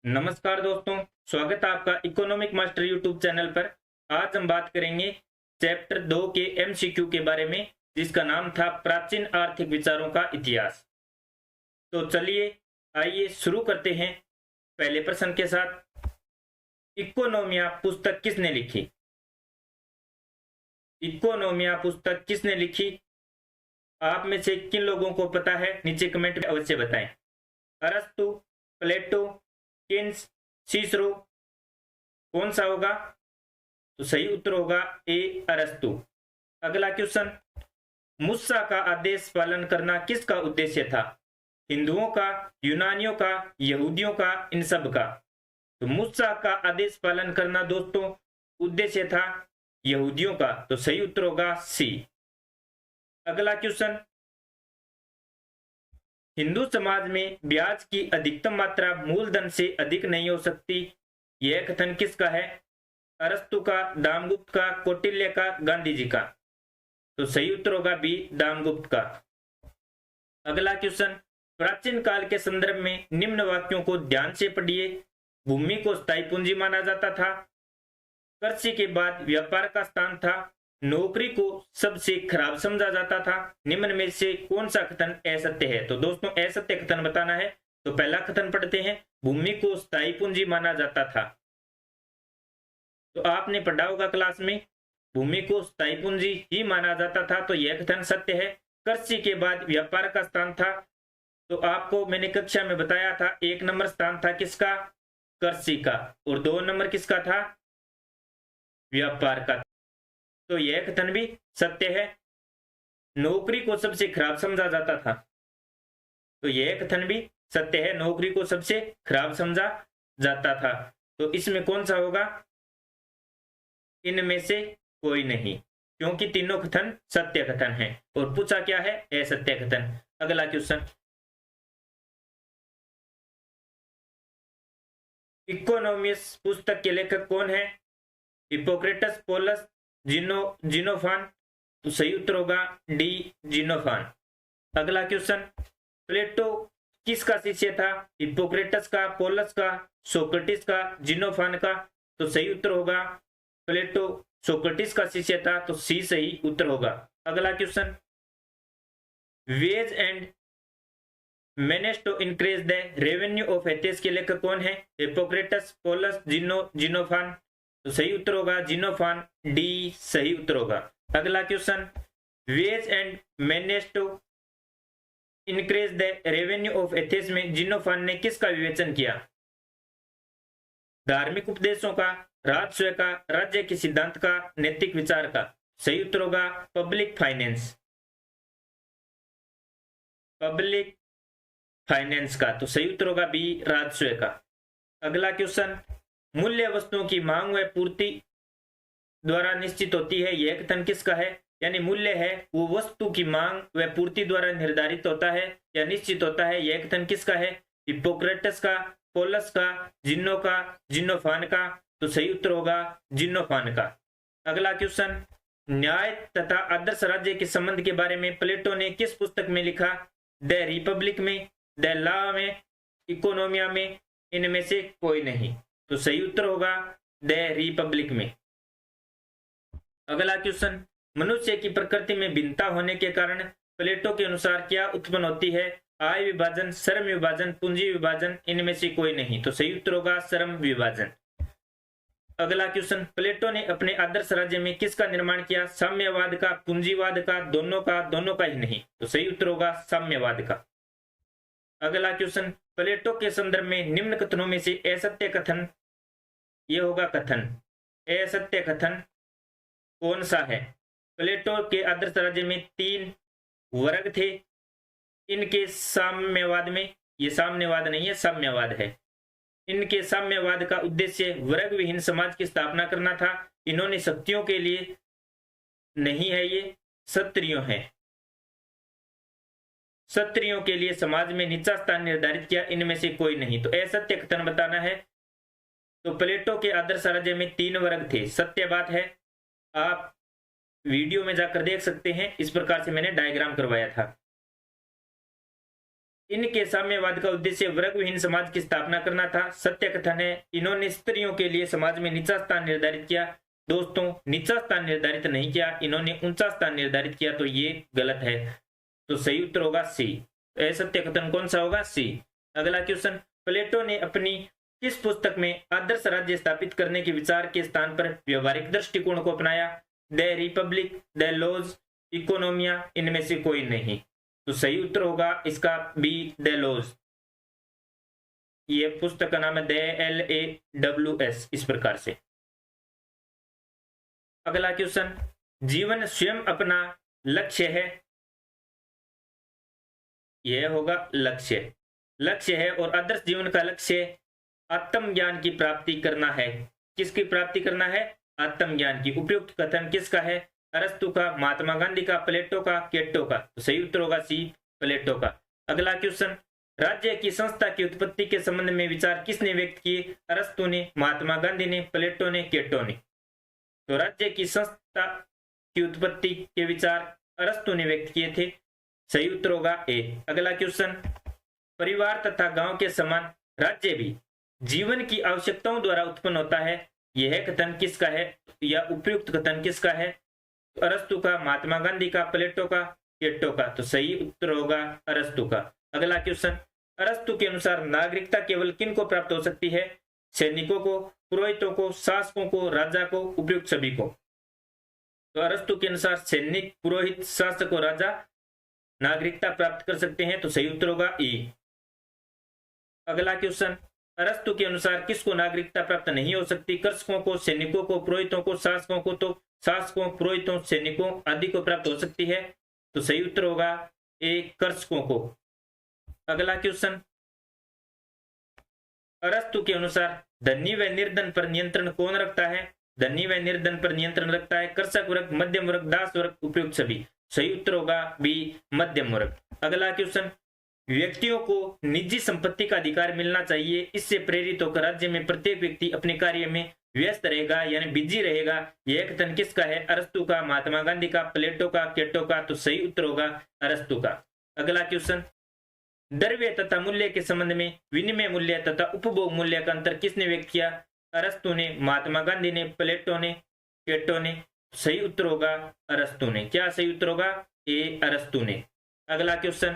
नमस्कार दोस्तों, स्वागत है आपका इकोनॉमिक मास्टर यूट्यूब चैनल पर। आज हम बात करेंगे चैप्टर 2 के एमसीक्यू के बारे में, जिसका नाम था प्राचीन आर्थिक विचारों का इतिहास। तो चलिए आइए शुरू करते हैं पहले प्रश्न के साथ। इकोनोमिया पुस्तक किसने लिखी? इकोनोमिया पुस्तक किसने लिखी? आप में से किन लोगों को पता है नीचे कमेंट में अवश्य बताएं। अरस्तु, प्लेटो, किन्स, सीसरो, कौन सा होगा? तो सही उत्तर होगा ए अरस्तु। अगला क्वेश्चन, मूसा का आदेश पालन करना किसका उद्देश्य था? हिंदुओं का, यूनानियों का, यहूदियों का, इन सब का? तो मूसा का आदेश पालन करना दोस्तों उद्देश्य था यहूदियों का, तो सही उत्तर होगा सी। अगला क्वेश्चन, हिंदू समाज में ब्याज की अधिकतम मात्रा मूलधन से अधिक नहीं हो सकती, यह कथन किसका है? अरस्तु का, दामगुप्त का, कौटिल्य का, गांधी जी का? तो सही उत्तर होगा बी, दामगुप्त का। अगला क्वेश्चन, प्राचीन काल के संदर्भ में निम्न वाक्यों को ध्यान से पढ़िए। भूमि को स्थायी पूंजी माना जाता था, कृषि के बाद व्यापार का स्थान था, नौकरी को सबसे खराब समझा जाता था, निम्न में से कौन सा कथन असत्य है? तो दोस्तों असत्य कथन बताना है। तो पहला कथन पढ़ते हैं, भूमि को स्थायी पूंजी माना जाता था। तो आपने पढ़ा होगा क्लास में, भूमि को स्थायी पूंजी ही माना जाता था, तो यह कथन सत्य है। कृषि के बाद व्यापार का स्थान था, तो आपको मैंने कक्षा में बताया था 1 नंबर स्थान था किसका? कृषि का, और 2 नंबर किसका था? व्यापार का। तो यह कथन भी सत्य है। नौकरी को सबसे खराब समझा जाता था, तो यह कथन भी सत्य है, नौकरी को सबसे खराब समझा जाता था। तो इसमें कौन सा होगा? इनमें से कोई नहीं, क्योंकि तीनों कथन सत्य कथन हैं। और पूछा क्या है? असत्य कथन। अगला क्वेश्चन, इकोनॉमिक्स पुस्तक के लेखक कौन है? Hippocrates, Polus, Xenophon? तो सही उत्तर होगा डी, जीनोफान। अगला क्वेश्चन, प्लेटो किसका शिष्य था? हिपोक्रेटस का, पोलस का, सोक्रेटिस का, जीनोफान का? तो सही उत्तर होगा प्लेटो सोक्रेटिस का शिष्य था, तो सी सही उत्तर होगा। अगला question, ways and manage to increase the revenue of Athens के लेखक कौन है? Hippocrates, Polus, Xenophon? तो सही उत्तर होगा जीनोफान, डी सही उत्तर होगा। अगला question, ways and manage to increase the revenue of Athens में जीनोफान ने किसका विवेचन किया? धार्मिक उपदेशों का, राजस्व का, राज्य के सिद्धांत का, नैतिक विचार का? सही उत्तर होगा पब्लिक फाइनेंस, पब्लिक फाइनेंस का। तो सही उत्तर होगा बी, राजस्व का। अगला क्वेश्चन, मूल्य वस्तुओं की मांग व पूर्ति द्वारा निश्चित होती है, यह कथन किसका है? यानी मूल्य है वो वस्तु की मांग व पूर्ति द्वारा निर्धारित होता है या निश्चित होता है, यह कथन किसका है? हिपोक्रेटस का, पोलस का, जिन्नो का, जिन्नोफान का? तो सही उत्तर होगा जिन्नोफान का। अगला क्वेश्चन, न्याय तथा आदर्श राज्य के संबंध के बारे में प्लेटो ने किस पुस्तक में लिखा? द रिपब्लिक में, द लॉ में, इकोनोमिया में? इनमें से कोई नहीं, तो सही उत्तर होगा द रिपब्लिक में। अगला क्वेश्चन, मनुष्य की प्रकृति में भिन्नता होने के कारण प्लेटो के अनुसार क्या उत्पन्न होती है? आय विभाजन, श्रम विभाजन, पूंजी विभाजन? इनमें से कोई नहीं, तो सही उत्तर होगा श्रम विभाजन। अगला क्वेश्चन, प्लेटो ने अपने आदर्श राज्य में किसका निर्माण किया? साम्यवाद का, पूंजीवाद का, दोनों का, दोनों का ही नहीं? तो सही उत्तर होगा साम्यवाद का। अगला क्वेश्चन, प्लेटो के संदर्भ में निम्न कथनों में से असत्य कथन, यह होगा कथन, असत्य कथन कौन सा है? प्लेटो के आदर्श राज्य में 3 वर्ग थे, इनके साम्यवाद में, ये साम्यवाद नहीं है साम्यवाद है, इनके साम्यवाद का उद्देश्य वर्ग विहीन समाज की स्थापना करना था। इन्होंने शक्तियों के लिए नहीं है, ये क्षत्रियों है, क्षत्रियों के लिए समाज में नीचा स्थान निर्धारित किया। इनमें से कोई नहीं, तो असत्य कथन बताना है। तो प्लेटो के आदर्श राज्य में 3 वर्ग थे, सत्य बात है। आप वीडियो में जाकर देख सकते हैं, इस प्रकार से मैंने डायग्राम करवाया था। इनके साम्यवाद का उद्देश्य वर्गविहीन समाज की स्थापना करना था। सत्य कथन है, इन्होंने स्त्रियों के लिए समाज में नीचा स्थान निर्धारित किया। दोस्तों, नीचा स्थान निर्धारित नहीं किया, इन्होंने ऊंचा स्थान निर्धारित किया, तो ये गलत है। तो सही उत्तर होगा सी। सत्य कथन कौन सा होगा? सी। अगला क्वेश्चन, प्लेटो ने अपनी किस पुस्तक में आदर्श राज्य स्थापित करने के विचार के स्थान पर व्यवहारिक दृष्टिकोण को अपनाया? द रिपब्लिक, द लॉज, इकोनोमिया, इनमें से कोई नहीं। तो सही उत्तर होगा इसका बी, द लॉज। ये पुस्तक का नाम है DLAWS, इस प्रकार से। अगला क्वेश्चन, जीवन स्वयं अपना लक्ष्य है। यह होगा लक्ष्य। लक्ष्य है और आदर्श जीवन का लक्ष्य आत्मज्ञान की प्राप्ति करना है। किसकी प्राप्ति करना है? आत्मज्ञान की। उपयुक्त कथन किसका है? अरस्तु का, महात्मा गांधी का, प्लेटो का, केटो का? तो सही उत्तर होगा सी, प्लेटो का। अगला क्वेश्चन, राज्य की संस्था की उत्पत्ति के संबंध में विचार किसने व्यक्त किए? अरस्तु ने, महात्मा गांधी ने, प्लेटो ने, केटो ने? तो राज्य की संस्था की उत्पत्ति के विचार अरस्तु ने व्यक्त किए थे। सही उत्तर होगा ए। अगला क्वेश्चन, परिवार तथा गांव के समान राज्य भी जीवन की आवश्यकताओं द्वारा उत्पन्न होता है। यह कथन किसका है या उपयुक्त कथन किसका है? अरस्तु का, महात्मा गांधी का, प्लेटो का, केटो का? तो सही उत्तर होगा अरस्तु का। अगला क्वेश्चन, अरस्तु के अनुसार नागरिकता केवल किन को प्राप्त हो सकती है? सैनिकों को, पुरोहितों को, शासकों को, राजा को? उपयुक्त सभी को। तो अरस्तु के अनुसार सैनिक, पुरोहित, शासक और राजा नागरिकता प्राप्त कर सकते हैं। तो सही उत्तर होगा ई। अगला क्वेश्चन, अरस्तु के अनुसार किसको नागरिकता प्राप्त नहीं हो सकती? कृषकों को, सैनिकों को, पुरोहितों को, शासकों को? तो शासकों, पुरोहितों, सैनिकों आदि को प्राप्त हो सकती है। तो सही उत्तर होगा ए, कृषकों को। अगला क्वेश्चन, अरस्तु के अनुसार धनी व निर्धन पर नियंत्रण कौन रखता है? धनी व निर्धन पर नियंत्रण रखता है कृषक वर्ग, मध्यम वर्ग, दास वर्ग? उपयुक्त सभी। सही उत्तर होगा बी, मध्यम वर्ग। अगला क्वेश्चन, व्यक्तियों को निजी संपत्ति का अधिकार मिलना चाहिए, इससे प्रेरित होकर राज्य में प्रत्येक व्यक्ति अपने कार्य में व्यस्त रहेगा यानी बिजी रहेगा। यह कथन किसका है? अरस्तु का, महात्मा गांधी का, प्लेटो का, केटो का? तो सही उत्तर होगा अरस्तु का। अगला क्वेश्चन, द्रव्य तथा मूल्य के संबंध में विनिमय मूल्य तथा उपभोग मूल्य का अंतर किसने व्यक्त किया? अरस्तु ने, महात्मा गांधी ने, प्लेटो ने, केटो ने? सही उत्तर होगा अरस्तु ने। क्या सही उत्तर होगा? ए, अरस्तु ने। अगला क्वेश्चन,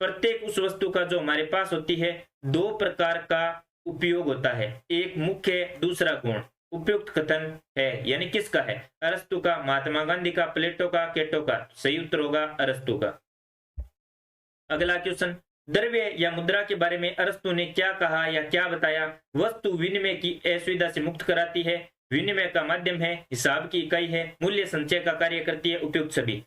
प्रत्येक उस वस्तु का जो हमारे पास होती है दो प्रकार का उपयोग होता है, एक मुख्य, दूसरा गुण। उपयुक्त कथन है यानी किसका है? अरस्तु का, महात्मा गांधी का, प्लेटो का, केटो का? सही उत्तर होगा अरस्तु का। अगला क्वेश्चन, द्रव्य या मुद्रा के बारे में अरस्तु ने क्या कहा या क्या बताया? वस्तु विनिमय की असुविधा से मुक्त कराती है, विनिमय का माध्यम है, हिसाब की इकाई है, मूल्य संचय का कार्य करती है? उपयुक्त सभी।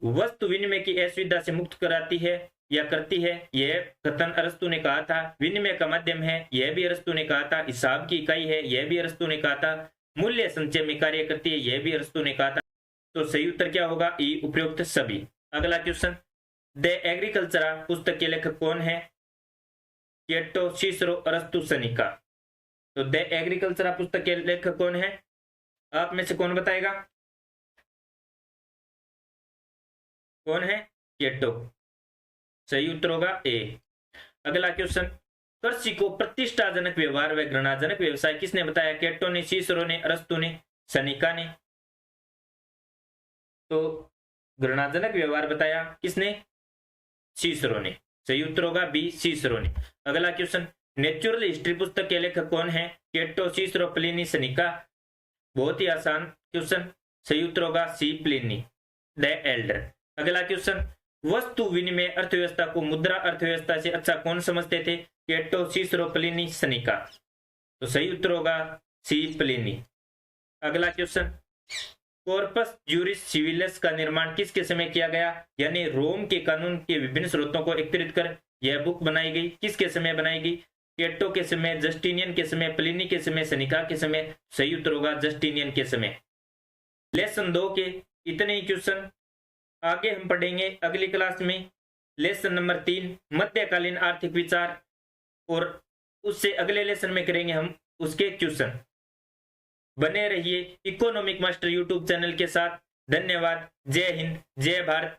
वस्तु विनिमय की असुविधा से मुक्त कराती है या करती है, यह कथन अरस्तु ने कहा था। विनिमय का माध्यम है, यह भी अरस्तु ने कहा था। हिसाब की इकाई है, यह भी अरस्तु ने कहा था। मूल्य संचय में कार्य करती है, यह भी अरस्तु ने कहा था। तो सही उत्तर क्या होगा? ई, उपयुक्त सभी। अगला क्वेश्चन, द एग्रीकल्चरा पुस्तक के लेखक कौन है? केटो, सिसरो, अरस्तु, सेनेका? तो द एग्रीकल्चरा पुस्तक के लेखक कौन है? आप में से कौन बताएगा? कौन है? केटो। सही उत्तर होगा ए। अगला क्वेश्चन, कृषि को प्रतिष्ठाजनक व्यवहार व घृणाजनक व्यवसाय किसने बताया? केटो ने, सिसरो ने, अरस्तु ने, सेनेका ने? तो घृणाजनक व्यवहार बताया किसने? सिसरो ने। सही उत्तर होगा बी, सिसरो ने। अगला क्वेश्चन, नेचुरल हिस्ट्री पुस्तक के लेखक कौन है? Cato, Cicero, Pliny, Seneca? बहुत ही आसान क्वेश्चन। सही उत्तर होगा सी, प्लिनी द एल्डर। अगला क्वेश्चन, वस्तु विनिमय अर्थव्यवस्था को मुद्रा अर्थव्यवस्था से अच्छा कौन समझते थे? Cato, Cicero, Pliny, Seneca? तो सही उत्तर होगा सी, प्लिनी। अगला क्वेश्चन, कॉर्पस ज्यूरिस सिविलिस का निर्माण किसके समय किया गया? यानी रोम के कानून के विभिन्न स्रोतों को एकत्रित कर यह बुक बनाई गई। किसके समय बनाई गई? केटो के समय, जस्टिनियन के समय, प्लिनी के समय, सेनेका के समय? सही उत्तर होगा जस्टिनियन के समय। लेसन 2 के इतने ही क्वेश्चन आगे हम पढ़ेंगे अगली क्लास में। लेसन नंबर 3 मध्यकालीन आर्थिक विचार, और उससे अगले लेसन में करेंगे हम उसके क्वेश्चन। बने रहिए इकोनॉमिक मास्टर यूट्यूब चैनल के साथ। धन्यवाद। जय हिंद, जय भारत।